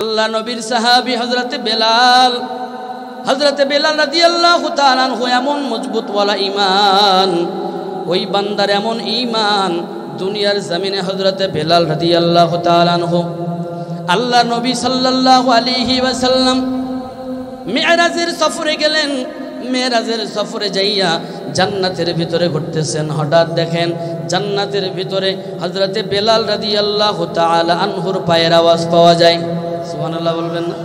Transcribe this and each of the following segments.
আল্লাহ নবীর সাহাবী হযরতে বেলাল রাদিয়াল্লাহু তাআলা আনহু এমন মজবুতওয়ালা ঈমান, ওই বান্দার এমন ঈমান, দুনিয়ার জমিনে হযরতে বেলাল রাদিয়াল্লাহু তাআলা আনহু আল্লাহ নবী সাল্লাল্লাহু আলাইহি ওয়াসাল্লাম মিরাজের সফরে গেলেন। মেরাজের সফরে যাইয়া জান্নাতের ভিতরে ঘুরতেছেন, হঠাৎ দেখেন জান্নাতের ভিতরে হযরতে বেলাল রাদিয়াল্লাহু তাআলা আনহুর পায়ের আওয়াজ পাওয়া যায়। সুবহানাল্লাহ বলবেন না?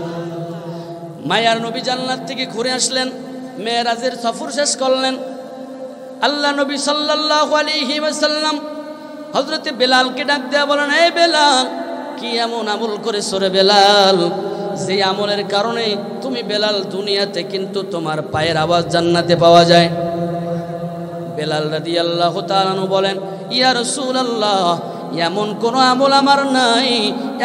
মায়ার নবী জান্নাত থেকে ঘুরে আসলেন, মেরাজের সফর শেষ করলেন। আল্লাহ নবী সাল্লাল্লাহু আলাইহি ওয়াসাল্লাম হযরতে বেলালকে ডাক দেয়া বলেন, এই বেলাল, কি এমন আমল করেছো রে বেলাল, যে আমলের কারণে তুমি বেলাল দুনিয়াতে কিন্তু তোমার পায়ের আওয়াজ জান্নাতে পাওয়া যায়? বেলাল রাদিয়াল্লাহু তাআলা বলেন, ইয়া রাসূলুল্লাহ, এমন কোনো আমল আমার নাই,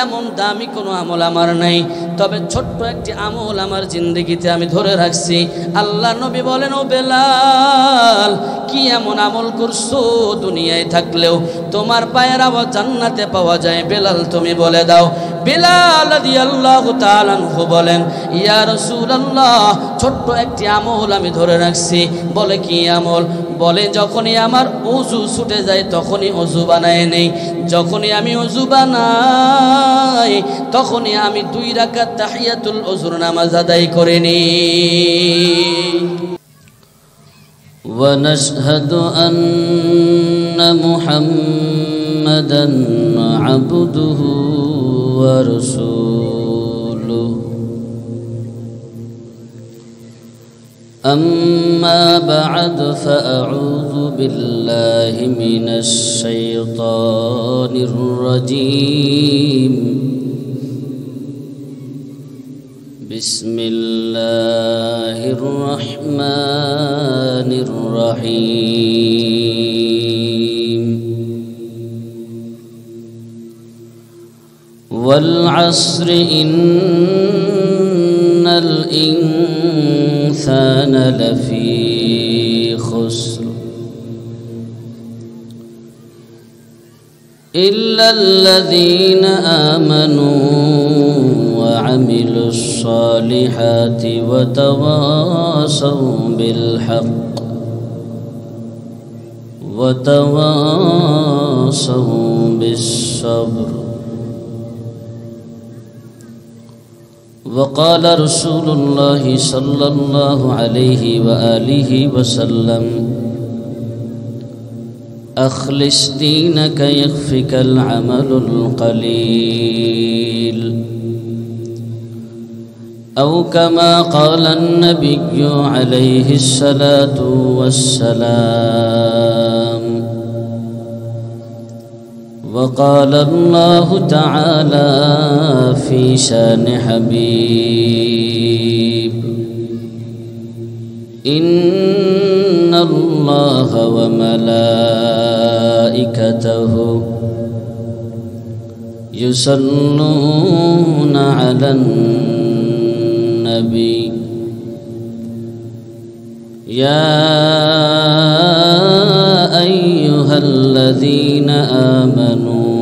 এমন দামি কোনো আমল আমার নাই, তবে ছোট্ট একটি আমল আমার জিন্দেগিতে আমি ধরে রাখছি। আল্লাহ নবী বলেন, ও বেলাল, কি এমন আমল করছো দুনিয়ায় থাকলেও তোমার পায়ের আওয়াজ জান্নাতে পাওয়া যায়? বেলাল তুমি বলে দাও। বেলাল রাদিয়াল্লাহু তাআলা আনহু বলেন, ইয়া রাসূলুল্লাহ, ছোট্ট একটি আমল আমি ধরে রাখছি। বলে, কি আমল? বলে, যখনই আমার ওযু ছুটে যায় তখনই ওযু বানায় নেই, যখনই আমি ওযু বানাই তখনই আমি 2 রাকাত তাহিয়াতুল ওযুর নামাজ আদায় করে নিই। ওয়া নাশহাদু আন্না মুহাম্মাদান আবদুহু ওয়া রাসূলুহু। أما بعد فأعوذ بالله من الشيطان الرجيم. بسم الله الرحمن الرحيم. والعصر إن الإنسان لفي خسر إلا الذين آمنوا وعملوا الصالحات وتواصوا بالحق وتواصوا بالصبر. وقال رسول الله صلى الله عليه وآله وسلم: أخلص دينك يكفك العمل القليل. أو كما قال النبي عليه الصلاة والسلام. وقال الله تعالى في شان حبيب: إن الله وملائكته يصلون على النبي يا أيها الذين آمنوا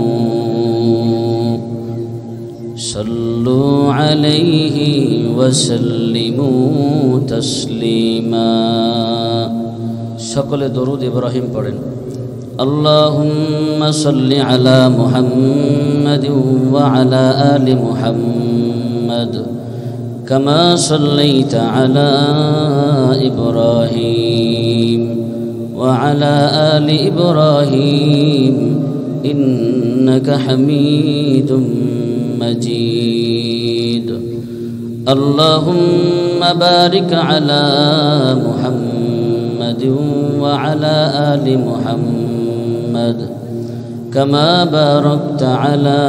صلوا عليه وسلموا تسليما. সকলে দরুদ ইব্রাহিম পড়েন। اللهم صل على محمد وعلى آل محمد كما صليت على إبراهيم وعلى آل إبراهيم إنك حميد مجيد. اللهم بارك على محمد وعلى آل محمد كما باركت على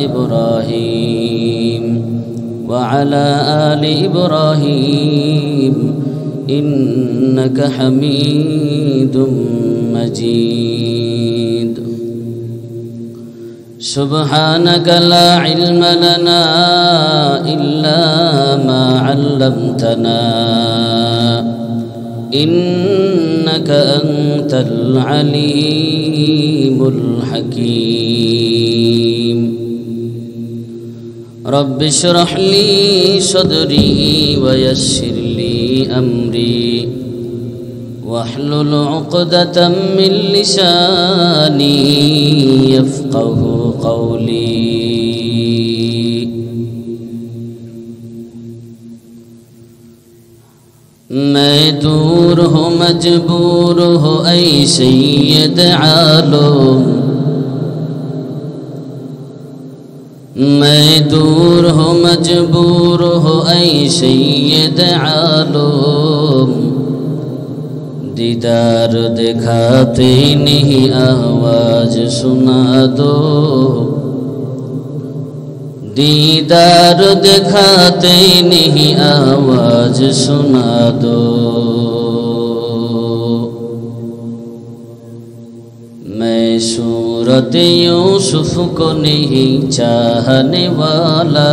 إبراهيم وعلى آل إبراهيم إنك حميد مجيد. سبحانك لا علم لنا إلا ما علمتنا إنك أنت العليم الحكيم. رب اشرح لي صدري ويسر لي أمري واحلل عقدة من لساني يفقه قولي मैं दूर हो मजबूर हो ऐ सैयद आलम मैं दूर हो मजबूर हो ऐ सैयद आलम दीदार दिखाते नहीं आवाज सुना दो दीदार दिखाते नहीं आवाज सुना दो मैं सूरत यूसुफ को नहीं चाहने वाला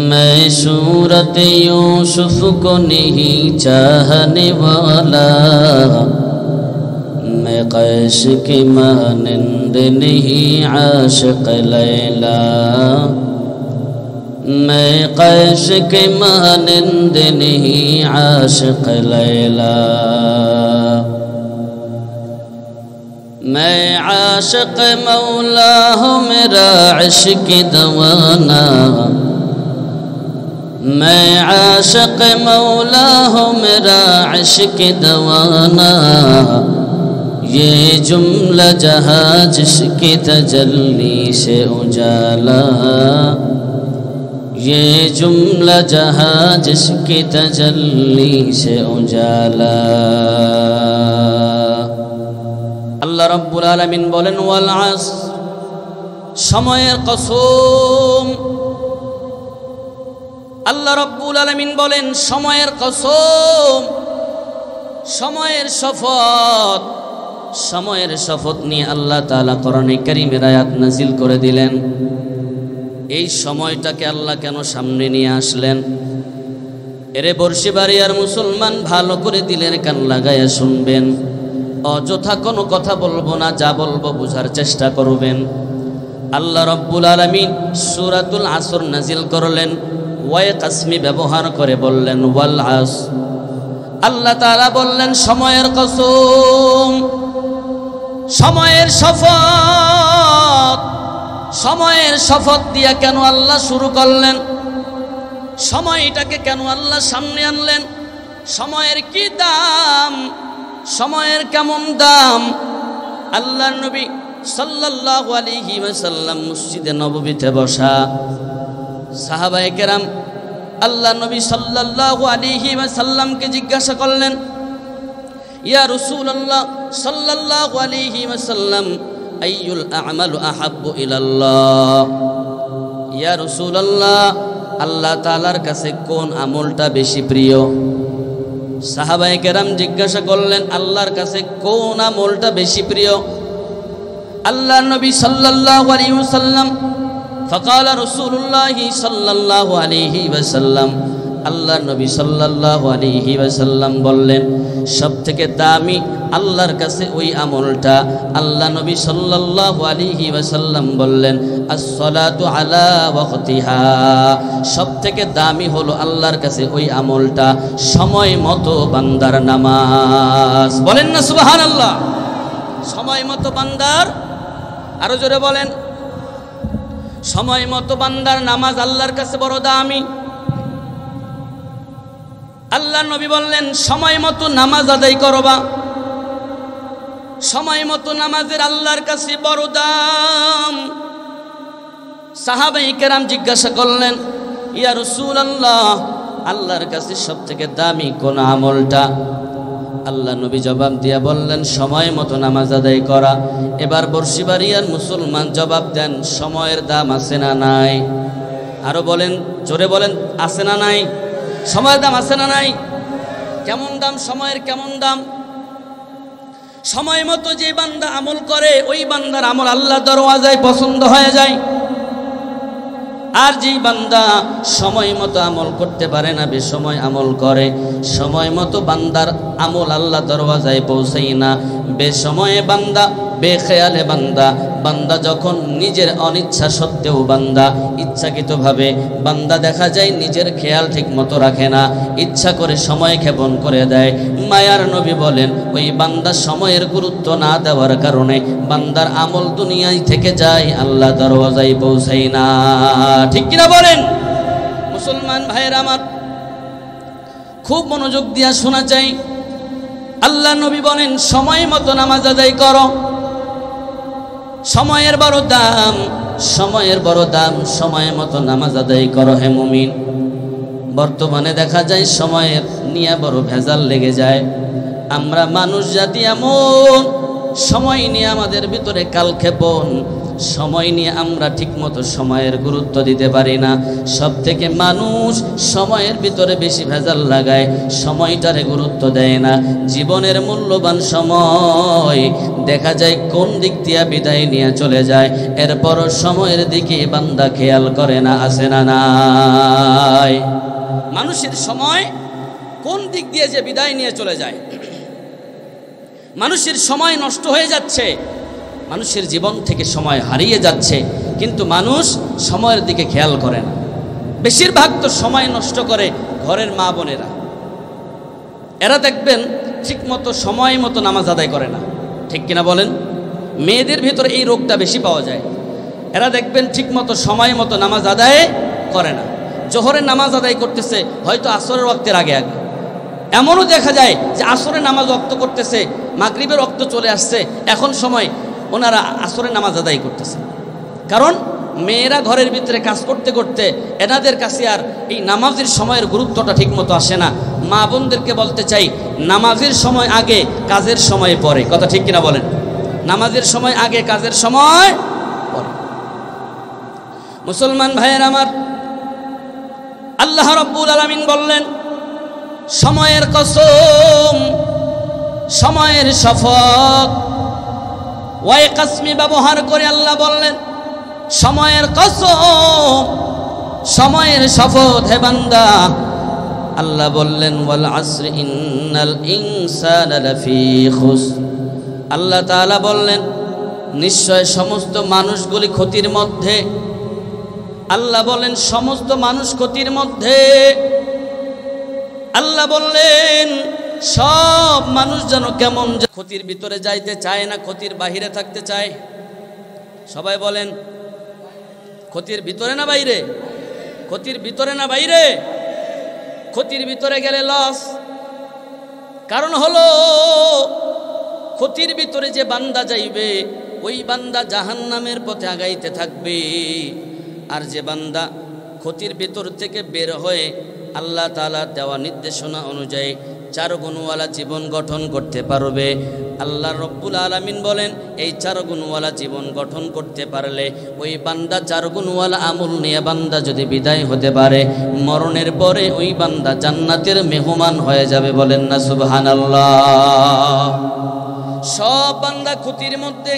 मैं सूरत यूसुफ को नहीं चाहने वाला मैं कैश के मानंद नहीं आशिक लैला मैं कैश के मानंद नहीं आशिक लैला मैं आशिक मौला हूँ मेरा इश्क दवाना मैं आशिक मौला हूँ मेरा इश्क दवाना ये जुमला जहाँ जिसकी तजल्ली से उजाला ये जुमला जहाँ जिसकी तजल्ली से उजाला আল্লাহ রাব্বুল আলামিন বলেন ওয়াল আস সময়ের কসম আল্লাহ রাব্বুল আলামিন বলেন সময়ের কসম সময়ের শপথ সময়ের শপথ নিয়ে আল্লাহ তাআলা কোরআনে কারীমের আয়াত নাযিল করে দিলেন এই সময়টাকে আল্লাহ কেন সামনে নিয়ে আসলেন এরে বর্ষিবাড়িয়ার মুসলমান ভালো করে দিলের কান লাগায়া শুনবেন অযথা কোনো কথা বলবো না যা বলবো বুঝার চেষ্টা করবেন আল্লাহ রাব্বুল আলামিন সূরাতুল আসর নাজিল করলেন ওয়ায়ে কাসমি ব্যবহার করে বললেন ওয়াল আস আল্লাহ তাআলা বললেন সময়ের কসম সময়ের শপথ সময়ের শপথ দিয়া কেন আল্লাহ শুরু করলেন সময়টাকে কেন আল্লাহ সামনে আনলেন সময়ের কি দাম সময়ের কেমন দাম আল্লাহর নবী সাল্লাল্লাহু আলাইহি ওয়াসাল্লাম মসজিদে নববীতে বসা সাহাবায়ে কেরাম আল্লাহর নবী সাল্লাল্লাহু আলাইহি ওয়াসাল্লামকে জিজ্ঞাসা করলেন ইয়া রাসূলুল্লাহ সাল্লাল্লাহু আলাইহি ওয়াসাল্লাম আইয়ুল আমালু আহাব্বু ইলাল্লাহ ইয়া রাসূলুল্লাহ আল্লাহ তাআলার কাছে কোন আমলটা বেশি প্রিয় সাহাবায়ে কেরাম জিজ্ঞাসা করলেন আল্লাহর কাছে কোন আমলটা বেশি প্রিয় আল্লাহর নবী সাল্লাল্লাহু আলাইহি ওয়াসাল্লাম ফাকালা রাসূলুল্লাহি সাল্লাল্লাহু আলাইহি ওয়াসাল্লাম আল্লাহর নবী সাল্লাল্লাহু আলাইহি ওয়াসাল্লাম বললেন সবথেকে দামি আল্লাহর কাছে ওই আমলটা আল্লাহ নবী সাল্লাল্লাহু আলাইহি ওয়াসাল্লাম বললেন as-salatu ala waqtiha সবথেকে দামি হলো আল্লাহর কাছে ওই আমলটা সময় মতো বান্দার নামাজ বলেন না সুবহানাল্লাহ সময় মতো বান্দার আরো জোরে বলেন সময় মতো বান্দার নামাজ আল্লাহর কাছে বড় দামি আল্লাহ নবী বললেন সময় মতো নামাজ আদায় করবা সময় মতো নামাজের আল্লাহর কাছে বড় দাম সাহাবায়ে কেরাম জিজ্ঞাসা করলেন ইয়া রাসূলুল্লাহ আল্লাহর কাছে সবথেকে দামি কোন আমলটা আল্লাহ নবী জবাব দিয়া বললেন সময় মতো নামাজ আদায় করা এবার বর্ষিবাড়িয়ার মুসলমান জবাব দেন সময়ের দাম আছে না নাই আরো বলেন জোরে বলেন আছে না নাই সময়ের দাম আছে না নাই কেমন দাম সময়ের কেমন দাম সময় মতো যে বান্দা আমল করে ওই বান্দার আমল আল্লাহর দরওয়াজায় পছন্দ হয়ে যায় আর যেই বান্দা সময় মতো আমল করতে পারে না বেসময় আমল করে সময় মতো বান্দার আমল আল্লাহ দরওয়াজায় পৌঁছায় না বেসময়ে বান্দা বেখেয়ালে বান্দা, বান্দা যখন নিজের অনিচ্ছা সত্ত্বেও বান্দা ইচ্ছাকৃতভাবে বান্দা দেখা যায় নিজের খেয়াল ঠিক মতো রাখে না, ইচ্ছা করে সময় ক্ষেপণ করে দেয়। মায়ার নবী বলেন ওই বান্দা সময়ের গুরুত্ব না দেওয়ার কারণে বান্দার আমল দুনিয়ায় থেকে যায়, আল্লাহ দরওয়াজায় পৌঁছায় না। ঠিক কিনা বলেন? মুসলমান ভাইয়ের আমার, খুব মনোযোগ দিয়া শোনা চাই। আল্লাহ নবী বলেন সময় মতো নামাজ আদায় করো। সময়ের বড় দাম, সময়ের বড় দাম, সময় মতো নামাজ আদায় করো হে মুমিন। বর্তমানে দেখা যায় সময়ের নিয়ে বড় ভেজাল লেগে যায়। আমরা মানুষ জাতি এমন, সময় নিয়ে আমাদের ভিতরে কালক্ষেপণ, সময় নিয়ে আমরা ঠিকমতো সময়ের গুরুত্ব দিতে পারি না। সব থেকে মানুষ সময়ের ভিতরে বেশি ভেজাল লাগায়, সময়টারে গুরুত্ব দেয় না। জীবনের মূল্যবান সময় দেখা যায় কোন দিক দিয়ে বিদায় নিয়ে চলে যায়, এরপরও সময়ের দিকে বান্দা খেয়াল করে না, আসে না নাই? মানুষের সময় কোন দিক দিয়ে যে বিদায় নিয়ে চলে যায়, মানুষের সময় নষ্ট হয়ে যাচ্ছে, মানুষের জীবন থেকে সময় হারিয়ে যাচ্ছে, কিন্তু মানুষ সময়ের দিকে খেয়াল করে না। বেশিরভাগ তো সময় নষ্ট করে ঘরের মা বোনেরা। এরা দেখবেন ঠিক মতো সময় মতো নামাজ আদায় করে না। ঠিক কিনা বলেন? মেয়েদের ভিতরে এই রোগটা বেশি পাওয়া যায়। এরা দেখবেন ঠিক মতো সময় মতো নামাজ আদায় করে না। জোহরের নামাজ আদায় করতেছে হয়তো আসরের ওয়াক্তের আগে আগে। এমনও দেখা যায় যে আসরের নামাজ ওয়াক্ত করতেছে, মাগরিবের ওয়াক্ত চলে আসছে, এখন সময় ওনারা আসরের নামাজ আদায় করতেছে। কারণ মেয়েরা ঘরের ভিতরে কাজ করতে করতে এনাদের কাছে আর এই নামাজের সময়ের গুরুত্বটা ঠিকমতো আসে না। মা বোনদেরকে বলতে চাই, নামাজের সময় আগে, কাজের সময় পরে। কথা ঠিক কিনা বলেন? নামাজের সময় আগে, কাজের সময় পরে। মুসলমান ভাইয়ের আমার, আল্লাহ রাব্বুল আলামিন বললেন সময়ের কসম, সময়ের শপথ। ওয়াই কাসমি ব্যবহার করে আল্লাহ বললেন সময়ের কসম, সময়ের শপথ হে বান্দা। আল্লাহ বললেন ওয়াল আসরি ইন্নাল ইনসানা লাফি খুসর। আল্লাহ তাআলা বললেন নিশ্চয় সমস্ত মানুষগুলি ক্ষতির মধ্যে। আল্লাহ বলেন সমস্ত মানুষ ক্ষতির মধ্যে। আল্লাহ বললেন সব মানুষ যেন কেমন ক্ষতির ভিতরে যাইতে চায় না, ক্ষতির বাহিরে থাকতে চায়। সবাই বলেন ক্ষতির ভিতরে না বাইরে? ক্ষতির ভিতরে না বাইরে? ক্ষতির ভিতরে গেলে লস। কারণ হলো ক্ষতির ভিতরে যে বান্দা যাইবে ওই বান্দা জাহান্নামের পথে আগাইতে থাকবে। আর যে বান্দা ক্ষতির ভিতর থেকে বের হয়ে আল্লাহ তাআলা দেওয়া নির্দেশনা অনুযায়ী 4 গুণওয়ালা জীবন গঠন করতে পারবে, আল্লাহ রব্বুল আলামিন বলেন এই 4 গুণওয়ালা জীবন গঠন করতে পারলে ওই বান্দা 4 গুণওয়ালা আমল নিয়ে বান্দা যদি বিদায় হতে পারে, মরণের পরে ওই বান্দা জান্নাতের মেহমান হয়ে যাবে। বলেন না সুবহানাল্লাহ? সব বান্দা ক্ষতির মধ্যে,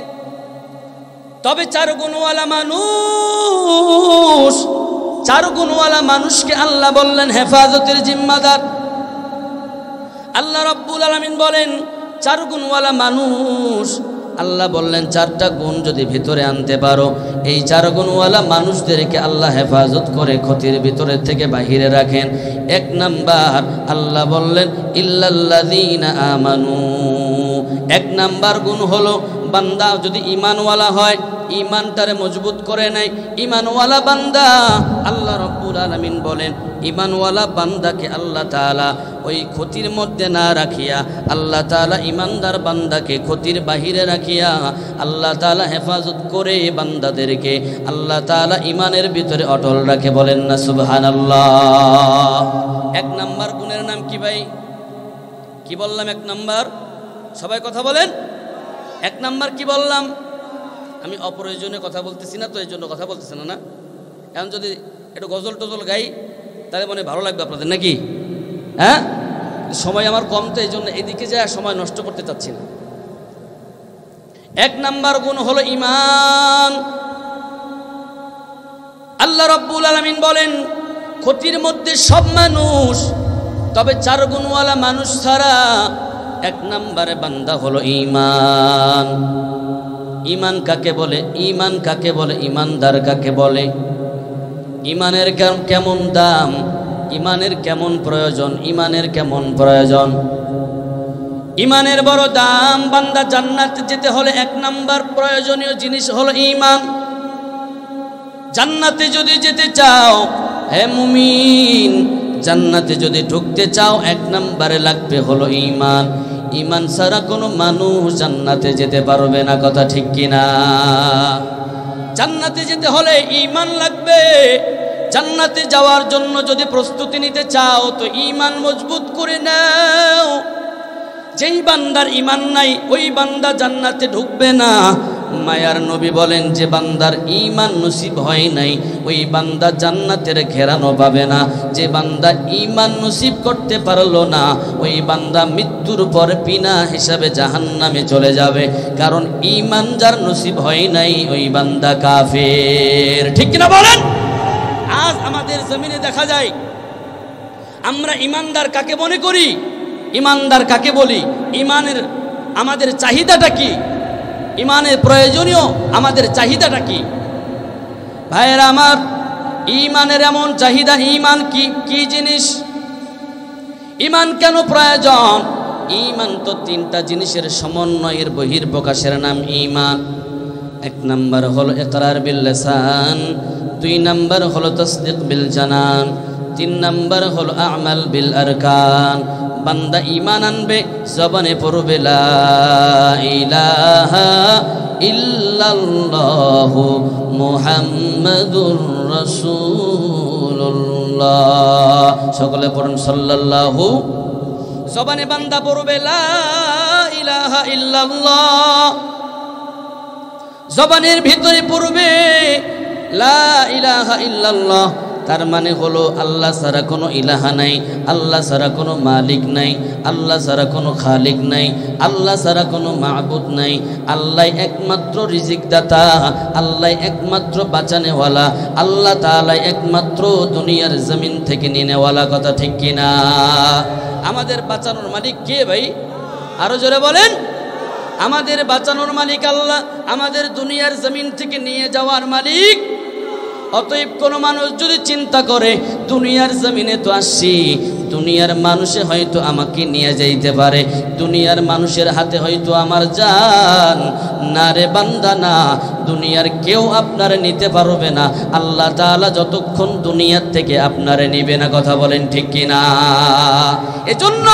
তবে 4 গুণওয়ালা মানুষ, 4 গুণওয়ালা মানুষকে আল্লাহ বললেন হেফাজতের জিম্মাদার। আল্লাহ রাব্বুল আলামিন বলেন 4 গুণওয়ালা মানুষ, আল্লাহ বললেন 4টা গুণ যদি ভিতরে আনতে পারো, এই 4 গুণওয়ালা মানুষদেরকে আল্লাহ হেফাজত করে ক্ষতির ভিতরে থেকে বাহিরে রাখেন। 1 নাম্বার আল্লাহ বললেন ইল্লাল্লাযীনা আমানু। 1 নাম্বার গুণ হলো বান্দা যদি ঈমানওয়ালা হয়, ঈমানটারে মজবুত করে নেয়, ঈমানওয়ালা বান্দা, আল্লাহ রাব্বুল আলামিন বলেন ঈমানওয়ালা বান্দাকে আল্লাহ তাআলা ওই ক্ষতির মধ্যে না রাখিয়া, আল্লাহ তাআলা ঈমানদার বান্দাকে ক্ষতির বাহিরে রাখিয়া আল্লাহ তাআলা হেফাজত করে বান্দাদেরকে আল্লাহ তাআলা ঈমানের ভিতরে অটল রাখে। বলেন না সুবহানাল্লাহ? 1 নাম্বার গুণের নাম কি ভাই? কি বললাম? 1 নাম্বার, সবাই কথা বলেন। 1 নাম্বার কি বললাম? আমি অপ্রয়োজনে কথা বলতেছি না তো, এই জন্য কথা বলতেছি না। এখন যদি একটু গজল টজল গাই তাহলে মনে ভালো লাগবে আপনাদের, নাকি? হ্যাঁ, সময় আমার কম তো, এই জন্য এদিকে যায় সময় নষ্ট করতে চাচ্ছি না। 1 নাম্বার গুণ হলো ঈমান। আল্লাহ রাব্বুল আলামিন বলেন ক্ষতির মধ্যে সব মানুষ, তবে 4 গুণওয়ালা মানুষ ছাড়া 1 নম্বরে বান্দা হলো ঈমান। ঈমান কাকে বলে? ঈমান কাকে বলে? ঈমানদার কাকে বলে? ঈমানের কেমন দাম, ঈমানের কেমন প্রয়োজন, ঈমানের কেমন প্রয়োজন? ঈমানের বড় দাম। বান্দা জান্নাতে যেতে হলে 1 নাম্বার প্রয়োজনীয় জিনিস হলো ঈমান। জান্নাতে যদি যেতে চাও, হে মুমিন, জান্নাতে যদি ঢুকতে চাও 1 নাম্বারে লাগবে হলো ঈমান। ঈমান ছাড়া কোনো মানুষ জান্নাতে যেতে পারবে না, কথা ঠিক কিনা? জান্নাতে যেতে হলে ঈমান লাগবে। জান্নাতে যাওয়ার জন্য যদি প্রস্তুতি নিতে চাও তো ঈমান মজবুত করে নাও। যেই বান্দার ঈমান নাই ওই বান্দা জান্নাতে ঢুকবে না। মায়ার নবী বলেন, যে বান্দার ঈমান নসিব হয় নাই ওই বান্দা জান্নাতের ঘেরানো পাবে না। যে বান্দা ঈমান নসিব করতে পারলো না ওই বান্দা মৃত্যুর পর বিনা হিসাবে জাহান্নামে চলে যাবে। কারণ ঈমান যার নসিব হয় নাই ওই বান্দা কাফের। ঠিক কিনা বলেন? আজ আমাদের জমিনে দেখা যায় আমরা ঈমানদার কাকে মনে করি, ঈমানদার কাকে বলি, ঈমানের আমাদের চাহিদাটা কি, ঈমানের প্রয়োজনীয় আমাদের চাহিদাটা কি? ভাইয়েরা আমার, ঈমানের এমন চাহিদা। ঈমান কি জিনিস? ঈমান কেন প্রয়োজন? ঈমান তো 3টা জিনিসের সমন্বয়ের বহির্প্রকাশের নাম ঈমান। 1 নাম্বার হলো ইকরার বিল লিসান, 2 নাম্বার হলো তাসদীক বিল জানান, 3 নাম্বার হলো আমাল বিল আরকান। বান্দা ঈমান আনবে, জবানে পড়বে লা ইলাহা ইল্লাল্লাহু মুহাম্মাদুর রাসূলুল্লাহ। সকলে পড়ুন সাল্লাল্লাহু। জবানে বান্দা পড়বে লা ইলাহা ইল্লাল্লাহ, জবানের ভিতরে পড়বে লা ইলাহা ইল্লাল্লাহ। তার মানে হলো আল্লাহ ছাড়া কোনো ইলাহা নাই, আল্লাহ ছাড়া কোনো মালিক নাই, আল্লাহ ছাড়া কোনো খালিক নাই, আল্লাহ ছাড়া কোনো মাবুদ নাই। আল্লাহ একমাত্র রিজিক দাতা, আল্লাহ একমাত্র বাঁচানেওয়ালা, আল্লাহ তাআলা একমাত্র দুনিয়ার জমিন থেকে নিনেওয়ালা, কথা ঠিক কিনা? আমাদের বাঁচানোর মালিক কে ভাই? আরো জোরে বলেন। আমাদের বাঁচানোর মালিক আল্লাহ, আমাদের দুনিয়ার জমিন থেকে নিয়ে যাওয়ার মালিক। অতএব কোনো মানুষ যদি চিন্তা করে দুনিয়ার জমিনে তো আসছি, দুনিয়ার মানুষে হয়তো আমাকে নিয়ে যাইতে পারে, দুনিয়ার মানুষের হাতে হয়তো আমার জান, না রে বান্দা না, দুনিয়ার কেউ আপনারে নিতে পারবে না। আল্লাহ তাআলা যতক্ষণ দুনিয়ার থেকে আপনারে নিবে না, কথা বলেন ঠিক কিনা? এজন্য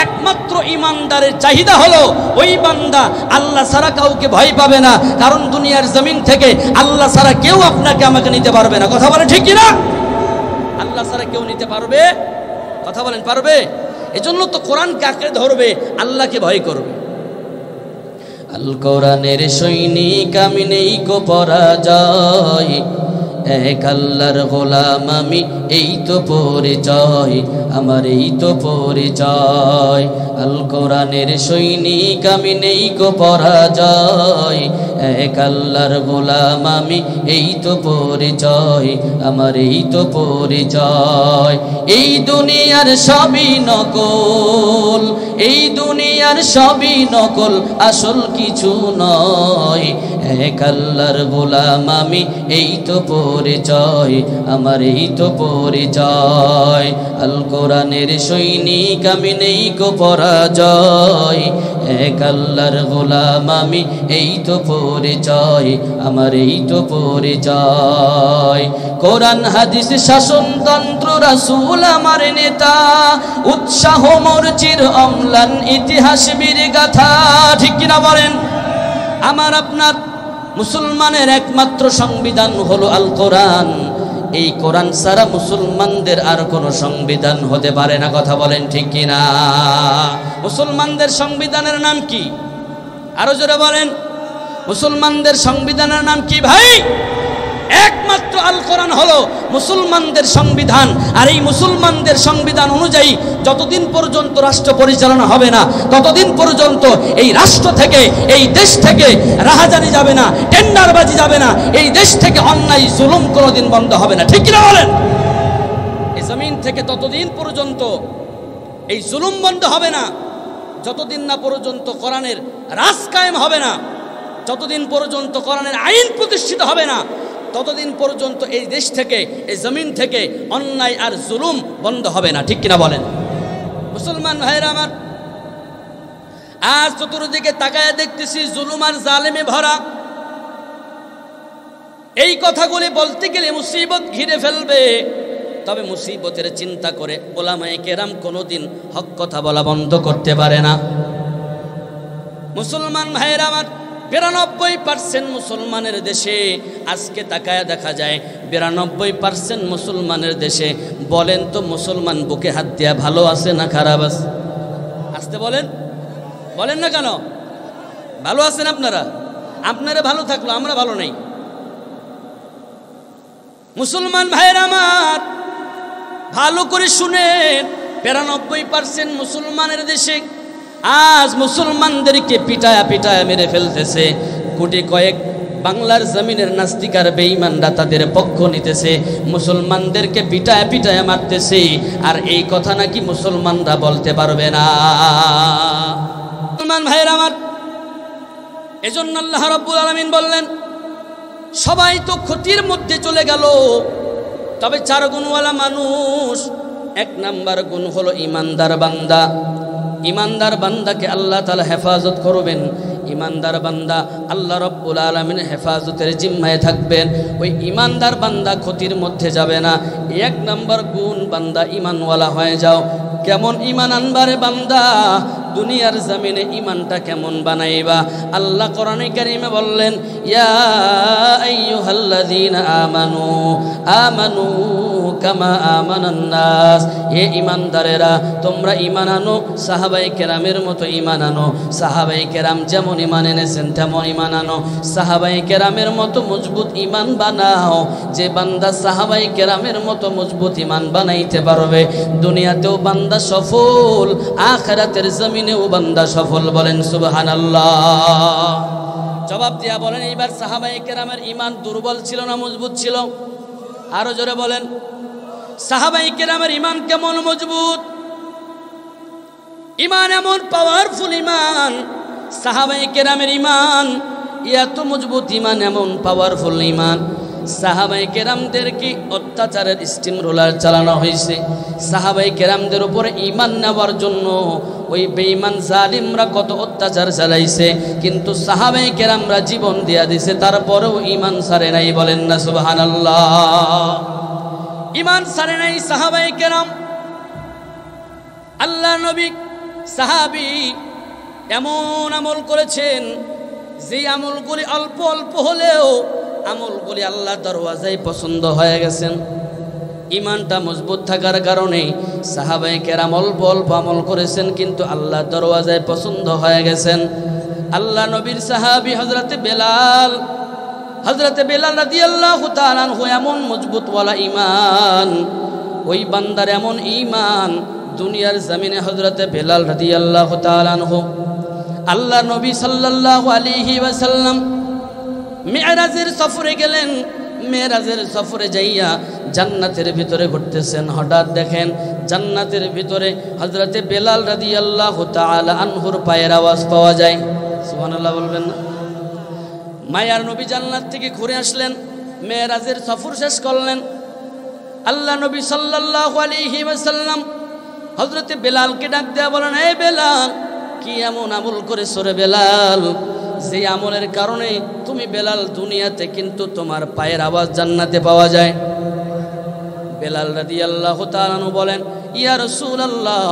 একমাত্র ঈমানদারের চাহিদা হলো ওই বান্দা আল্লাহ ছাড়া কাউকে ভয় পাবে না। কারণ দুনিয়ার জমিন থেকে আল্লাহ ছাড়া কেউ আপনাকে আমাকে নিতে পারবে না, কথা বলেন ঠিক কিনা? আল্লাহ ছাড়া কেউ নিতে পারবে? কথা বলেন পারবে? এজন্য তো কোরআন কাকে ধরবে? আল্লাহকে ভয় করবে। আল কোরআনের সৈনিক আমি নেই কো পরাজয়, এক আল্লাহর গোলাম আমি, এই তো পরিচয় আমার, এই তো পরিচয়। আল কোরআনের সৈনিক আমি নেই কো পরাজয়, এক আল্লাহর গোলাম আমি, এই তো পরিচয় আমার, এই তো পরিচয়। এই দুনিয়ার সবই নকল, এই দুনিয়ার সবই নকল, আসল কিছু নয়। এক আল্লাহর গোলাম আমি, এই তো পরিচয় আমার, এই তো পরিচয়। আল কোরআনের সৈনিক আমি নেই কো পরাজয়, এক আল্লাহর গোলাম আমি, এই তো পরিচয় আমার, এই তো পরিচয়। কোরআন হাদিস শাসনতন্ত্র রাসূল আমার নেতা, উৎসাহ মোর চির অম্লান ইতিহাস বীর গাথা, ঠিক কিনা বলেন? আমার আপনার মুসলমানের একমাত্র সংবিধান হলো আল কোরআন। এই কোরআন ছাড়া মুসলমানদের আর কোনো সংবিধান হতে পারে না, কথা বলেন ঠিক কিনা? মুসলমানদের সংবিধানের নাম কি? আরো জোরে বলেন। মুসলমানদের সংবিধানের নাম কি ভাই? একমাত্র আল কোরআন হলো মুসলমানদের সংবিধান। আর এই মুসলমানদের সংবিধান অনুযায়ী যতদিন পর্যন্ত রাষ্ট্র পরিচালনা হবে না ততদিন পর্যন্ত এই রাষ্ট্র থেকে, এই দেশ থেকে রাহাজানি যাবে না, টেন্ডারবাজি যাবে না, এই দেশ থেকে অন্যায় জুলুম কোনোদিন বন্ধ হবে না, ঠিক কিনা বলেন? এই জমিন থেকে ততদিন পর্যন্ত এই জুলুম বন্ধ হবে না যতদিন না পর্যন্ত কোরআনের রাজ কায়েম হবে না, যতদিন পর্যন্ত কোরআনের আইন প্রতিষ্ঠিত হবে না, ততদিন পর্যন্ত এই দেশ থেকে, এই জমিন থেকে অন্যায় আর জুলুম বন্ধ হবে না। ঠিক কিনা বলেন? মুসলমান ভাইরা আমার, আজ চতুর্দিকে তাকায় দেখতেছি জুলুম আর জালেমে ভরা। এই কথাগুলি বলতে গেলে মুসিবত ঘিরে ফেলবে, তবে মুসিবতের চিন্তা করে ওলামায়ে কেরাম কোনোদিন হক কথা বলা বন্ধ করতে পারে না। মুসলমান ভাইরা আমার, 92% মুসলমানের দেশে আজকে তাকায় দেখা যায় 92% মুসলমানের দেশে। বলেন তো মুসলমান বুকে হাত দিয়া ভালো আছে না খারাপ আছে? আসতে বলেন, বলেন না কেন? ভালো আছেন আপনারা? আপনারা ভালো থাকলো, আমরা ভালো নাই। মুসলমান ভাইরা আমার, ভালো করে শুনেন, 92% মুসলমানের দেশে আজ মুসলমানদেরকে পিটায়া পিটায়া মেরে ফেলতেছে। কোটি কয়েক বাংলার জমিনের নাস্তিকার বেঈমানরা তাদের পক্ষ নিতেছে, মুসলমানদেরকে পিটায়া পিটায়া মারতেছে। আর এই কথা নাকি মুসলমানরা বলতে পারবে না। মুসলমান ভাইরা আমার, এজন্য আল্লাহ রাব্বুল আলামিন বললেন, সবাই তো ক্ষতির মধ্যে চলে গেল, তবে 4 গুণওয়ালা মানুষ। 1 নাম্বার গুণ হলো ইমানদার বান্দা। ইমানদার বান্দাকে আল্লাহ তাআলা হেফাজত করবেন। ইমানদার বান্দা আল্লাহ রাব্বুল আলামিনের হেফাজতের জিম্মায় থাকবেন। ওই ইমানদার বান্দা ক্ষতির মধ্যে যাবে না। 1 নাম্বার গুণ, বান্দা ইমানওয়ালা হয়ে যাও। কেমন ইমান আনবারে বান্দা? দুনিয়ার জমিনে ইমানটা কেমন বানাইবা? আল্লাহ কোরআনে কারীমে বললেন, ইয়া আইয়ুহাল্লাযীনা আমানু আমানু কামা আমানান নাস। হে ইমানদারেরা, তোমরা ইমান আনো, সাহাবায়ে কেরামের মতো ইমান আনো। সাহাবায়ে কেরাম যেমন ইমান এনেছেন তেমন ইমান আনো। সাহাবায়ে কেরামের মতো মজবুত ইমান বানাও। যে বান্দা সাহাবায়ে কেরামের মতো মজবুত ইমান বানাইতে পারবে, দুনিয়াতেও বান্দা সফল, আখিরাতের জমিনেও বান্দা সফল। বলেন সুবহানাল্লাহ। জবাব দিয়া বলেন, এইবার সাহাবায়ে কেরামের ইমান দুর্বল ছিল না মজবুত ছিল? আরো জোরে বলেন, সাহাবায়ে কেরামের ইমান কেমন মজবুত? ইমান এমন পাওয়ারফুল ইমান, সাহাবায়ে কেরামের ইমান এত মজবুত ইমান, এমন পাওয়ারফুল ইমান। সাহাবায়ে কেরামদেরকে অত্যাচারের স্টিম রোলার চালানো হয়েছে। সাহাবায়ে কেরামদের উপরে ইমান নেওয়ার জন্য ওই বেঈমান জালিমরা কত অত্যাচার চালাইছে, কিন্তু সাহাবায়ে কেরামরা জীবন দিয়া দিছে, তারপরেও ইমান ছাড়ে নাই। বলেন না সুবহানাল্লাহ। ইমান ছাড়ে নাই সাহাবায়ে কেরাম। আল্লাহ নবী সাহাবী এমন আমল করেছেন, যে আমলগুলি অল্প অল্প হলেও আমলগুলি আল্লাহ দরওয়াজায় পছন্দ হয়ে গেছেন। ইমানটা মজবুত থাকার কারণে সাহাবায়ে কেরাম অল্প অল্প আমল করেছেন, কিন্তু আল্লাহ দরওয়াজায় পছন্দ হয়ে গেছেন। আল্লাহ নবীর সাহাবী হযরতে বেলাল রাদিয়াল্লাহু তাআলা আনহু এমন মজবুতওয়ালা ঈমান, ওই বান্দার এমন ঈমান, দুনিয়ার জমিনে হযরতে বেলাল রাদিয়াল্লাহু তাআলা আনহু আল্লাহ নবী সাল্লাল্লাহু আলাইহি ওয়াসাল্লাম মিরাজের সফরে গেলেন। মেরাজের সফরে যাইয়া জান্নাতের ভিতরে ঘুরতেছেন, হঠাৎ দেখেন জান্নাতের ভিতরে হযরতে বেলাল রাদিয়াল্লাহু তাআলা আনহুর পায়ের আওয়াজ পাওয়া যায়। সুবহানাল্লাহ বলবেন না? মায়ার নবী জান্নাত থেকে ঘুরে আসলেন, মেরাজের সফর শেষ করলেন। আল্লাহ নবী সাল্লাল্লাহু আলাইহি ওয়াসাল্লাম হযরতে বেলালকে ডাক দেয়া বলেন, হে বেলাল, কি এমন আমল করেছো রে বেলাল, যে আমলের কারণে তুমি বেলাল দুনিয়াতে কিন্তু তোমার পায়ের আওয়াজ জান্নাতে পাওয়া যায়? বেলাল রাদিয়াল্লাহু তাআলা আনহু বলেন, ইয়া রাসূলুল্লাহ,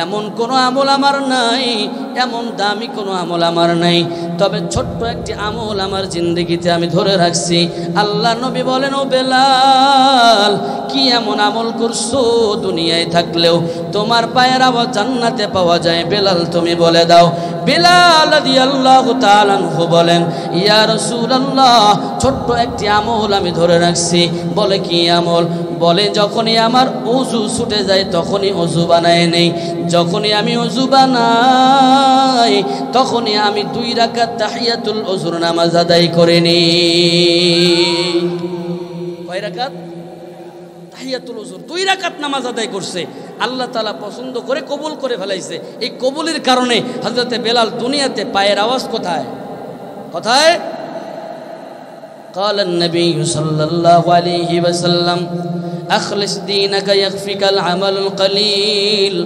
এমন কোনো আমল আমার নাই, এমন দামি কোনো আমল আমার নাই, তবে ছোট্ট একটি আমল আমার জিন্দেগিতে আমি ধরে রাখছি। আল্লাহ নবী বলেন, ও বেলাল, কি এমন আমল করছো দুনিয়ায় থাকলেও তোমার পায়ের আওয়াজ জান্নাতে পাওয়া যায়? বেলাল তুমি বলে দাও। বেলাল রাদিয়াল্লাহু তাআলা আনহু বলেন, ইয়া রাসূলুল্লাহ, ছোট্ট একটি আমল আমি ধরে রাখছি। বলে, কি আমল? বলে, যখনই আমার ওযু ছুটে যায় তখনই ওযু বানায় নেই, যখনই আমি ওযু বানাই তখনই আমি 2 রাকাত তাহিয়াতুল ওযুর নামাজ আদায় করে নিই। কয় রাকাত? তাহিয়াতুল ওযুর 2 রাকাত নামাজ আদায় করছে। আল্লাহ তাআলা পছন্দ করে কবুল করে ফেলাইছে। এই কবুলের কারণে হযরতে বেলাল দুনিয়াতে পায়ের আওয়াজ কোথায়? কথায় قال النبي صلى الله عليه وسلم أخلص دينك يكفيك العمل القليل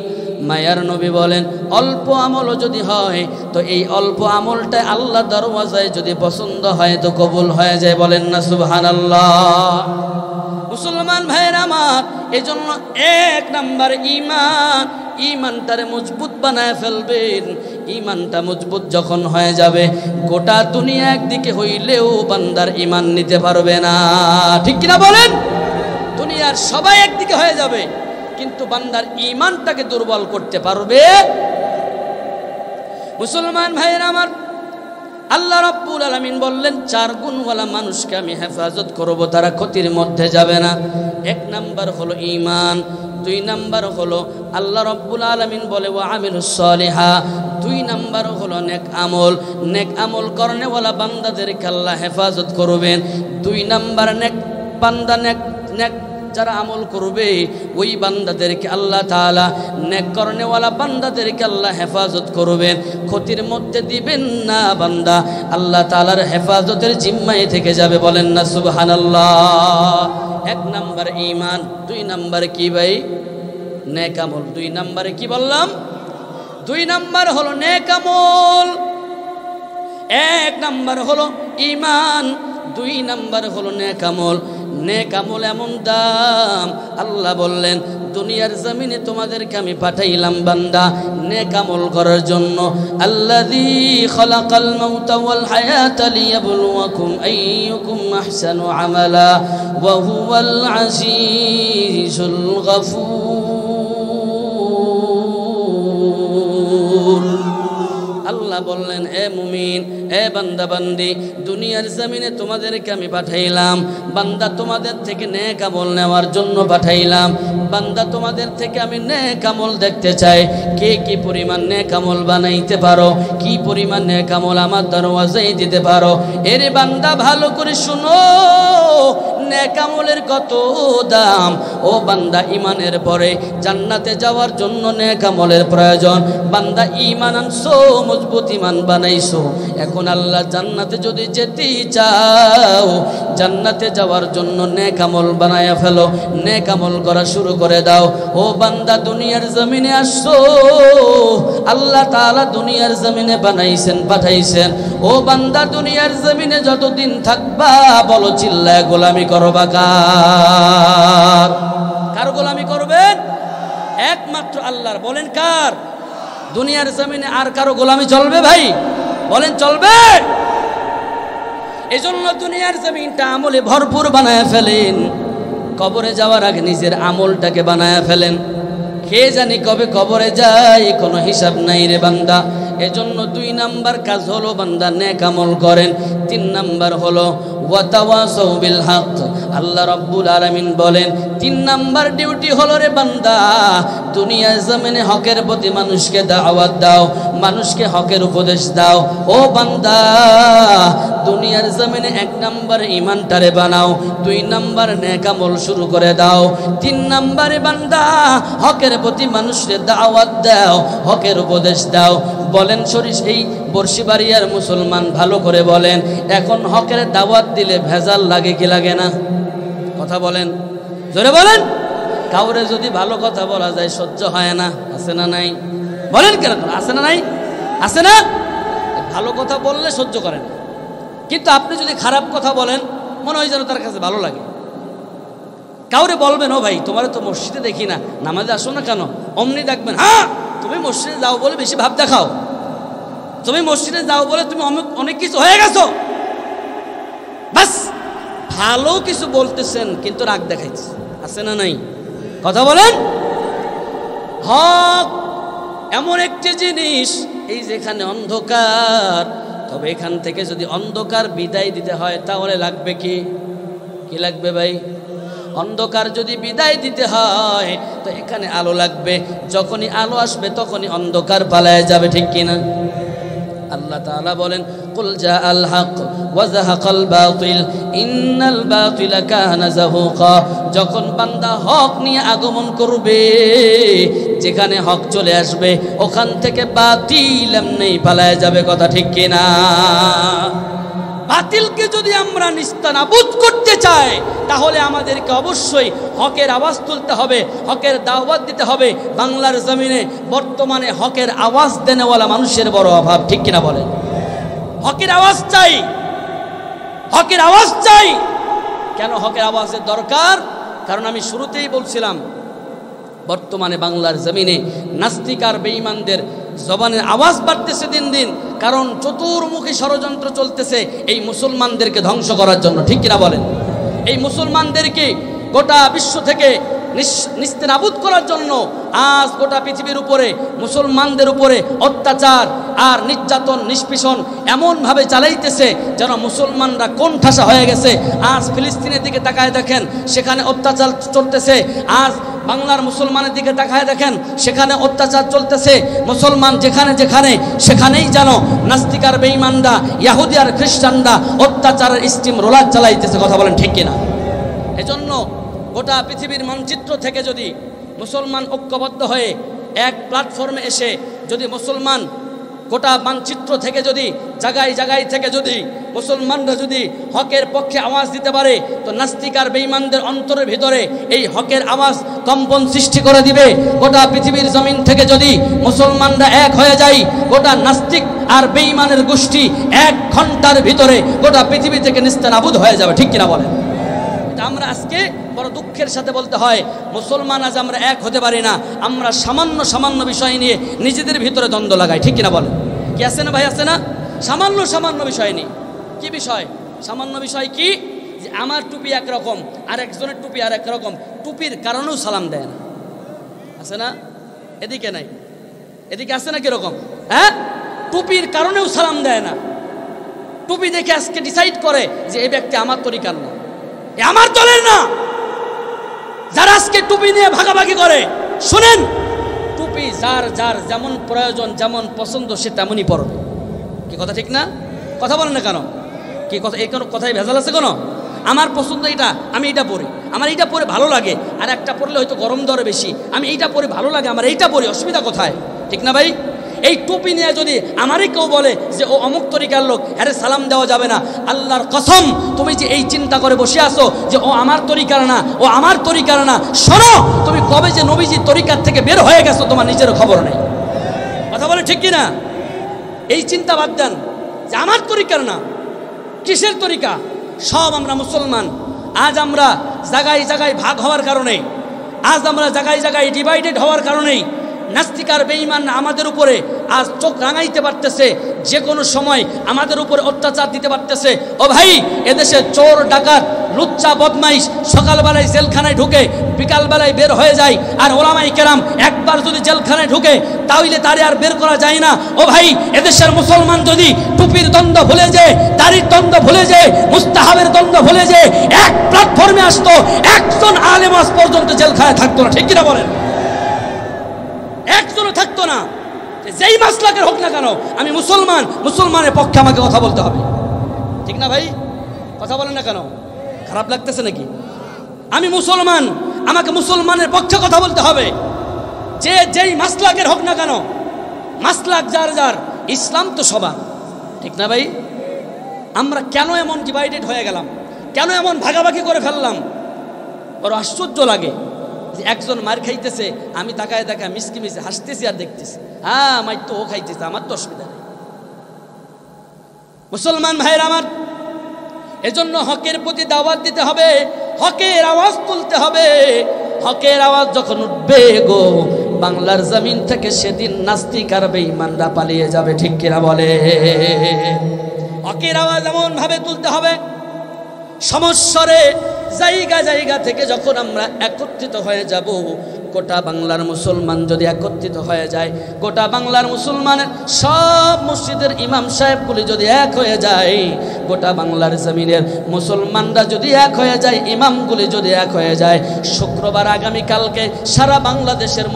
মায়ার নবী বলেন অল্প আমল যদি হয় তো এই অল্প আমলটা আল্লাহ দরওয়াজায় যদি পছন্দ হয় তো কবুল হয়ে যায়, বলেন না সুবহানাল্লাহ। মুসলমান ভাইয়ের আমার, এজন্য এক নাম্বার ঈমান, ঈমানটারে মজবুত বানায় ফেলবেন। ঈমানটা মজবুত যখন হয়ে যাবে, গোটা দুনিয়া একদিকে হইলেও বান্দার ঈমান নিতে পারবে না, ঠিক কিনা বলেন? দুনিয়ার সবাই একদিকে হয়ে যাবে, কিন্তু বান্দার ঈমানটাকে দুর্বল করতে পারবে। মুসলমান ভাইয়েরা আমার, আল্লাহ রাব্বুল আলামিন বললেন 4 গুণওয়ালা মানুষকে আমি হেফাজত করব, তারা ক্ষতির মধ্যে যাবে না। 1 নাম্বার হলো ঈমান, 2 নাম্বার হলো আল্লাহ রাব্বুল আলামিন বলে ওয়া আমিলুস সলিহা, 2 নাম্বার হলো নেক আমল। নেক আমল করনেওয়ালা বান্দাদেরকে আল্লাহ হেফাজত করবেন। 2 নাম্বার নেক বান্দা, নেক যারা আমল করবে ওই বান্দাদেরকে আল্লাহ তাআলা, নেক করনেওয়ালা বান্দাদেরকে আল্লাহ হেফাজত করবেন, ক্ষতির মধ্যে দিবেন না। বান্দা আল্লাহ তাআলার হেফাজতের জিম্মায় থেকে যাবে, বলেন না সুবহানাল্লাহ। 1 নাম্বার ঈমান, 2 নাম্বার কি ভাই? নেক আমল। 2 নাম্বারে কি বললাম? 2 নাম্বার হলো নেক আমল। 1 নাম্বার হলো ঈমান, 2 নাম্বার হলো নেক আমল। নেক আমল এমন দাম, আল্লাহ বললেন দুনিয়ার জমিনে তোমাদেরকে আমি পাঠাইলাম বান্দা নেক আমল করার জন্য। আল্লাযী খালাকাল মাউতা ওয়াল হায়াতা লিয়াবলুয়াকুম আইয়ুকুম আহসানু আমালা ওয়া হুয়াল আজিজুল গফুর। আল্লাহ বললেন এ মুমিন, এ বান্দা বান্দি, দুনিয়ার জমিনে তোমাদেরকে আমি পাঠাইলাম বান্দা তোমাদের থেকে নেক আমল নেওয়ার জন্য পাঠাইলাম। বান্দা তোমাদের থেকে আমি নেক আমল দেখতে চাই, কে কি পরিমাণ নেক আমল বানাইতে পারো, কি পরিমাণ নেক আমল আমার দরওয়াজায় দিতে পারো। এরে বান্দা ভালো করে শুনো, নেক আমলের কত দাম। ও বান্দা, ঈমানের পরে জান্নাতে যাওয়ার জন্য নেক আমলের প্রয়োজন। বান্দা ঈমান আনছো, মজবুত ঈমান বানাইছো, এখন আল্লাহ জান্নাতে যদি যেতে চাও, জান্নাতে যাওয়ার জন্য নেক আমল বানায়া ফেলো, নেক আমল করা শুরু করে দাও। ও বান্দা, দুনিয়ার জমিনে আসছো, আল্লাহ তাআলা দুনিয়ার জমিনে বানাইছেন, পাঠাইছেন। ও বান্দা, দুনিয়ার জমিনে যতদিন থাকবা, বলো চিল্লায় গোলামি করবা কার? কার গোলামি করবেন? একমাত্র আল্লাহর। বলেন কার? দুনিয়ার জমিনে আর কারো গোলামি চলবে ভাই? বলেন চলবে? এজন্য দুনিয়ার জমিনটা আমলে ভরপুর বানায় ফেলেন, কবরে যাওয়ার আগে নিজের আমলটাকে বানায় ফেলেন। কে জানি কবে কবরে যায়, কোনো হিসাব নাই রে বান্দা। এজন্য 2 নাম্বার কাজ হলো বান্দা নেক আমল করেন। 3 নাম্বার হলো ওয়াতাওয়াসাউ বিল হক। আল্লাহ রাব্বুল আলামিন বলেন 3 নাম্বার ডিউটি হলো রে বান্দা, দুনিয়ার জমিনে হকের প্রতি মানুষকে দাওয়াত দাও, মানুষকে হকের উপদেশ দাও। ও বান্দা, দুনিয়ার জমিনে 1 নাম্বার ঈমানটারে বানাও, 2 নাম্বার নেক আমল শুরু করে দাও, 3 নাম্বারে বান্দা হকের প্রতি মানুষকে দাওয়াত দাও, হকের উপদেশ দাও। বলেন শরীফ, এই বর্ষিবাড়িয়ার মুসলমান ভালো করে বলেন, এখন হকের দাওয়াত দিলে ভেজাল লাগে কি লাগে না? কথা বলেন, জোরে বলেন। কাউরে যদি ভালো কথা বলা যায় সহ্য হয় না, আছে না নাই? বলেন কেন? আছে না নাই? আছে না? ভালো কথা বললে সহ্য করে না, কিন্তু আপনি যদি খারাপ কথা বলেন মনে হয় যেন তার কাছে ভালো লাগে। কাউরে বলবেন ও ভাই তোমার তো মসজিদে দেখি না, নামাজে আসো না কেন? অমনি দেখবেন হ্যাঁ তুমি মসজিদে যাও বলে বেশি ভাব দেখাও, তুমি মসজিদে যাও বলে তুমি অনেক কিছু হয়ে গেছো। বাস ভালো কিছু বলতেছেন কিন্তু রাগ দেখাইছে, আছে না নাই? কথা বলেন। হক এমন একটি জিনিস, এই যেখানে অন্ধকার, তবে এখান থেকে যদি অন্ধকার বিদায় দিতে হয় তাহলে লাগবে কি? কি লাগবে ভাই? অন্ধকার যদি বিদায় দিতে হয় তো এখানে আলো লাগবে। যখনই আলো আসবে তখনই অন্ধকার পালায় যাবে, ঠিক কিনা? আল্লাহ তাআলা বলেন কুল জাআল হক ওয়া যাহাকাল বাতিল ইন্নাল বাতিলা কানা যাহুকা। যখন বান্দা হক নিয়ে আগমন করবে, যেখানে হক চলে আসবে ওখান থেকে বাতিল এমনি পালায় যাবে, কথা ঠিক কিনা? বাতিলকে যদি আমরা নিস্তানাবুদ করতে চাই তাহলে আমাদেরকে অবশ্যই হকের আওয়াজ তুলতে হবে, হকের দাওয়াত দিতে হবে। বাংলার জমিনে বর্তমানে হকের আওয়াজ দেনেওয়ালা মানুষের বড় অভাব, ঠিক কিনা বলেন? হকের আওয়াজ চাই, হকের আওয়াজ চাই। কেন হকের আওয়াজের দরকার? কারণ আমি শুরুতেই বলছিলাম বর্তমানে বাংলার জমিনে নাস্তিক আর বেঈমানদের জবানের আওয়াজ বাড়তেছে দিন দিন, কারণ চতুর্মুখী ষড়যন্ত্র চলতেছে এই মুসলমানদেরকে ধ্বংস করার জন্য, ঠিক কিনা বলেন? এই মুসলমানদেরকে গোটা বিশ্ব থেকে নিস্তেনাবুদ করার জন্য আজ গোটা পৃথিবীর উপরে মুসলমানদের উপরে অত্যাচার আর নির্যাতন নিষ্পীষণ এমনভাবে চালাইতেছে যেন মুসলমানরা কোণঠাসা হয়ে গেছে। আজ ফিলিস্তিনের দিকে তাকায় দেখেন, সেখানে অত্যাচার চলতেছে। আজ বাংলার মুসলমানের দিকে তাকায় দেখেন, সেখানে অত্যাচার চলতেছে। মুসলমান যেখানে যেখানে সেখানেই যেন নাস্তিক আর বেঈমানরা, ইহুদি আর খ্রিস্টানরা অত্যাচারের স্টিম রোলার চালাইতেছে। কথা বলেন ঠিক কিনা? এজন্য গোটা পৃথিবীর মানচিত্র থেকে যদি মুসলমান ঐক্যবদ্ধ হয়ে এক প্ল্যাটফর্মে এসে যদি মুসলমান গোটা মানচিত্র থেকে যদি জায়গায় জায়গায় থেকে যদি মুসলমানরা যদি হকের পক্ষে আওয়াজ দিতে পারে, তো নাস্তিক আর বেঈমানদের অন্তরের ভিতরে এই হকের আওয়াজ কম্পন সৃষ্টি করে দিবে। গোটা পৃথিবীর জমিন থেকে যদি মুসলমানরা এক হয়ে যায়, গোটা নাস্তিক আর বেঈমানের গোষ্ঠী 1 ঘন্টার ভিতরে গোটা পৃথিবী থেকে নিস্তানাবুদ হয়ে যাবে, ঠিক কিনা বলেন? আমরা আজকে বড় দুঃখের সাথে বলতে হয়, মুসলমান আজ আমরা এক হতে পারি না। আমরা সামান্য সামান্য বিষয় নিয়ে নিজেদের ভিতরে দ্বন্দ্ব লাগাই, ঠিক কিনা বলেন? কি আছে না ভাই, আছে না? সামান্য সামান্য বিষয় নিয়ে। কি বিষয়? সামান্য বিষয় কি? যে আমার টুপি একরকম আর একজনের টুপি আর একরকম, টুপির কারণেও সালাম দেয় না, আছে না? এদিকে নাই, এদিকে আছে না কিরকম? হ্যাঁ, টুপির কারণেও সালাম দেয় না। টুপি দেখে আজকে ডিসাইড করে যে এই ব্যক্তি আমার তরিকার না, আমার দলের না। যারা আজকে টুপি নিয়ে ভাগাভাগি করে, শুনেন, টুপি যার যার যেমন প্রয়োজন যেমন পছন্দ সে তেমনই পরবে। কি কথা ঠিক না? কথা বলেন না কেন? কি কথা? এই কোনো কথাই ভেজাল আছে কোনো? আমার পছন্দ এটা, আমি এইটা পরি, আমার এইটা পরে ভালো লাগে। আর একটা পরলে হয়তো গরম দরে বেশি, আমি এইটা পরে ভালো লাগে, আমার এইটা পরি, অসুবিধা কোথায়? ঠিক না ভাই? এই টুপি নিয়ে যদি আমারই কেউ বলে যে ও অমুক তরিকার লোক, আরে সালাম দেওয়া যাবে না। আল্লাহর কসম, তুমি যে এই চিন্তা করে বসে আছো যে ও আমার তরিকার না, ও আমার তরিকার না, শোনো, তুমি কবে যে নবীজির তরিকার থেকে বের হয়ে গেছো তোমার নিজেরও খবর নেই। কথা বলে ঠিক কিনা? এই চিন্তা বাদ দেন যে আমার তরিকার না, কিসের তরিকা? সব আমরা মুসলমান। আজ আমরা জায়গায় জায়গায় ভাগ হওয়ার কারণে, আজ আমরা জায়গায় জায়গায় ডিভাইডেড হওয়ার কারণেই নাস্তিক আর বেঈমান আমাদের উপরে আজ চোখ রাঙাইতে পারতেছে, যে কোনো সময় আমাদের উপরে অত্যাচার দিতে পারতেছে। ও ভাই, এদেশে চোর ডাকাত লুচ্চা বদমাইশ সকালবেলায় জেলখানায় ঢুকে বিকালবেলায় বের হয়ে যায়, আর ওলামাই কেরাম একবার যদি জেলখানায় ঢুকে তাহলে তারে আর বের করা যায় না। ও ভাই, এদেশের মুসলমান যদি টুপির দ্বন্দ্ব ভুলে যায়, দাড়ির দ্বন্দ্ব ভুলে যায়, মুস্তাহাবের দ্বন্দ্ব ভুলে যায়, এক প্ল্যাটফর্মে আসতো, একজন আলেম আজ পর্যন্ত জেলখানায় থাকতো না, ঠিক কিনা বলেন? একজনও থাকতো না। যেই মাসলাকের হোক না কেন, আমি মুসলমান, মুসলমানের পক্ষে আমাকে কথা বলতে হবে, ঠিক না ভাই? কথা বলেন না কেন? খারাপ লাগতেছে নাকি? আমি মুসলমান, আমাকে মুসলমানের পক্ষে কথা বলতে হবে, যে যেই মাসলাকের হোক না কেন। মাসলাক যার যার, ইসলাম তো সবার, ঠিক না ভাই? আমরা কেন এমন ডিভাইডেড হয়ে গেলাম? কেন এমন ভাগাভাগি করে ফেললাম? বড় আশ্চর্য লাগে যে একজন মার খাইতেছে, আমি তাকায় দেখা মিসকি মিশে হাসতেছি আর দেখতেছি, হ্যাঁ মাই তো ও খাইতেছে, আমার তো অসুবিধা নেই। মুসলমান ভাইয়ের আমার, এজন্য হকের প্রতি দাওয়াত দিতে হবে, হকের আওয়াজ তুলতে হবে। হকের আওয়াজ যখন উঠবে গো বাংলার জমিন থেকে, সেদিন নাস্তিক আর বেঈমানরা পালিয়ে যাবে, ঠিক কিনা বলে? হকের আওয়াজ এমন ভাবে তুলতে হবে, সমস্যারে জায়গা জায়গা থেকে যখন আমরা একত্রিত হয়ে যাব, গোটা বাংলার মুসলমান যদি একত্রিত হয়ে যায়, গোটা বাংলার মুসলমানের সব মসজিদের ইমাম সাহেবগুলি যদি এক হয়ে যায়, গোটা বাংলার জমিনের মুসলমানরা যদি এক হয়ে যায়, ইমামগুলি যদি এক হয়ে যায়, শুক্রবার আগামীকালকে সারা বাংলাদেশের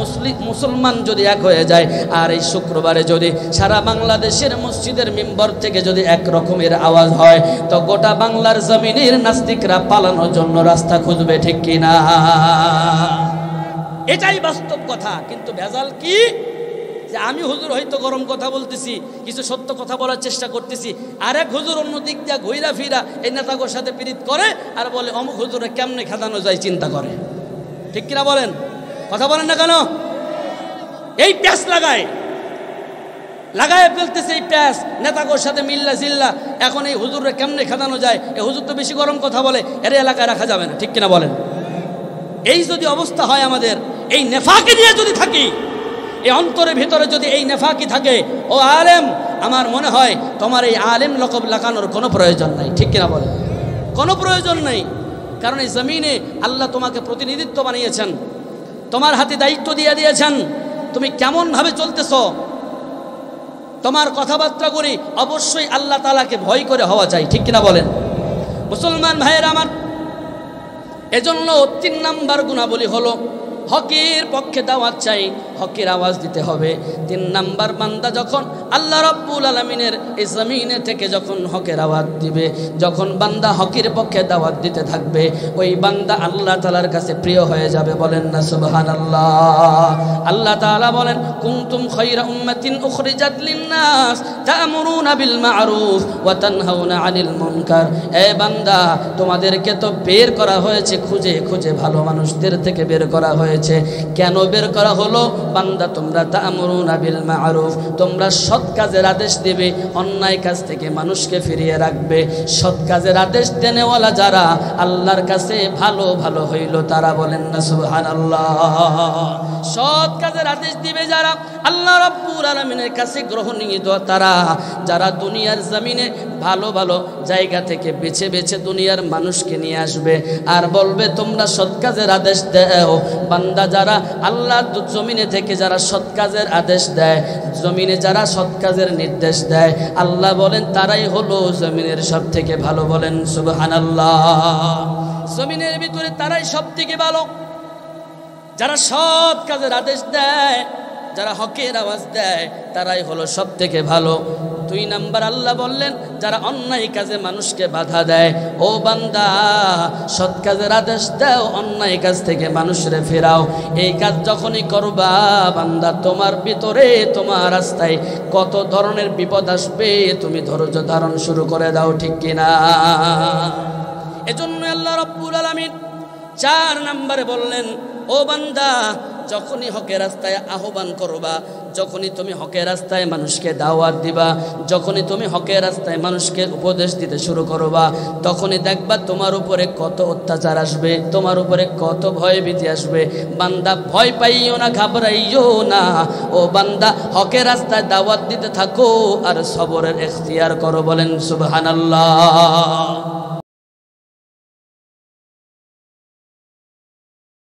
মুসলমান যদি এক হয়ে যায়, আর এই শুক্রবারে যদি সারা বাংলাদেশের মসজিদের মিম্বর থেকে যদি এক রকমের আওয়াজ হয়, তো গোটা বাংলার জমিনের নাস্তিকরা পালানোর জন্য রাস্তা খুঁজবে, ঠিক কিনা? এটাই বাস্তব কথা। কিন্তু ভেজাল কি? যে আমি হুজুর হয়তো গরম কথা বলতেছি, কিছু সত্য কথা বলার চেষ্টা করতেছি, আরেক হুজুর অন্য দিক দিয়ে ঘুরা ফিরা এই নেতাগোর সাথে পীড়িত করে আর বলে অমুক হুজুরে কেমনে খেদানো যায় চিন্তা করে। ঠিক কিনা বলেন? কথা বলেন না কেন? এই প্যাঁচ লাগায় ফেলতেছে, এই প্যাঁচ নেতাগোর সাথে মিল্লা জিল্লা। এখন এই হুজুরে কেমনে খেদানো যায়, এই হুজুর তো বেশি গরম কথা বলে, এর এলাকায় রাখা যাবে না। ঠিক কিনা বলেন? এই যদি অবস্থা হয় আমাদের, এই নেফাকি নিয়ে যদি থাকি, এই অন্তরের ভিতরে যদি এই নেফাকি থাকে, ও আলেম, আমার মনে হয় তোমার এই আলেম লকব লাগানোর কোনো প্রয়োজন নাই। ঠিক কিনা বলেন? কোনো প্রয়োজন নেই। কারণ এই জমিনে আল্লাহ তোমাকে প্রতিনিধিত্ব বানিয়েছেন, তোমার হাতে দায়িত্ব দিয়ে দিয়েছেন। তুমি কেমনভাবে চলতেছ, তোমার কথাবার্তা করি অবশ্যই আল্লাহ তাআলাকে ভয় করে হওয়া চাই। ঠিক কিনা বলেন? মুসলমান ভাইয়েরা আমার, এজন্য 3 নাম্বার গুণাবলী হলো হকের পক্ষে দাওয়াত চাই, হকের আওয়াজ দিতে হবে। 3 নাম্বার, বান্দা যখন আল্লাহ রাব্বুল আলামিনের এই জমিনে থেকে যখন হকের আওয়াজ দিবে, যখন বান্দা হকের পক্ষে দাওয়াত দিতে থাকবে, ওই বান্দা আল্লাহ তাআলার কাছে প্রিয় হয়ে যাবে। বলেন না সুবহানাল্লাহ? আল্লাহ তাআলা বলেন, কুনতুম খায়রা উম্মাতিন উখরিজাত লিন-নাস তা'মুরুনা বিল মা'রুফ ওয়া তানহাউনা আনিল মুনকার। এ বান্দা, তোমাদেরকে তো বের করা হয়েছে, খুঁজে খুঁজে ভালো মানুষদের থেকে বের করা হয়েছে। কেন বের করা হলো? বান্দা, তোমরা তা'মুরুনা বিল মা'রুফ, তোমরা সৎ কাজের আদেশ দিবে, অন্যায় কাজ থেকে মানুষকে ফিরিয়ে রাখবে। সৎ কাজের আদেশ দেনেওয়ালা যারা, আল্লাহর কাছে ভালো ভালো হইল তারা। বলেন না সুবহানাল্লাহ? সৎ কাজের আদেশ দিবে যারা, আল্লাহ রাব্বুল আলামিনের কাছে গ্রহণীয় তারা, যারা দুনিয়ার জমিনে ভালো ভালো জায়গা থেকে বেছে বেছে দুনিয়ার মানুষকে নিয়ে আসবে আর বলবে তোমরা সৎ কাজের আদেশ দাও। বান্দা, যারা আল্লাহ জমিনে থেকে যারা সৎ কাজের আদেশ দেয়, জমিনে যারা সৎ কাজের নির্দেশ দেয়, আল্লাহ বলেন তারাই হলো জমিনের সব থেকে ভালো। বলেন সুবহানাল্লাহ? জমিনের ভিতরে তারাই সব থেকে ভালো, যারা সৎ কাজের আদেশ দেয়, যারা হকের আওয়াজ দেয়, তারাই হলো সব থেকে ভালো। 2 নাম্বার, আল্লাহ বললেন যারা অন্যায় কাজে মানুষকে বাধা দেয়। ও বান্দা, সৎ কাজের আদেশ দাও, অন্যায় কাজ থেকে মানুষরে ফেরাও। এই কাজ যখনই করবা বান্দা, তোমার ভিতরে তোমার রাস্তায় কত ধরনের বিপদ আসবে, তুমি ধৈর্য ধারণ শুরু করে দাও। ঠিক কিনা? এজন্য আল্লাহ রাব্বুল আলামিন 4 নম্বরে বললেন, ও বান্দা, যখনই হকের রাস্তায় আহ্বান করবা, যখনই তুমি হকের রাস্তায় মানুষকে দাওয়াত দিবা, যখনই তুমি হকের রাস্তায় মানুষকে উপদেশ দিতে শুরু করবা, তখনই দেখবা তোমার উপরে কত অত্যাচার আসবে, তোমার উপরে কত ভয় ভীতি আসবে। বান্দা, ভয় পাইও না, ঘাবড়াইও না। ও বান্দা, হকের রাস্তায় দাওয়াত দিতে থাকো আর সবরের ইখতিয়ার করো। বলেন সুবহানাল্লাহ?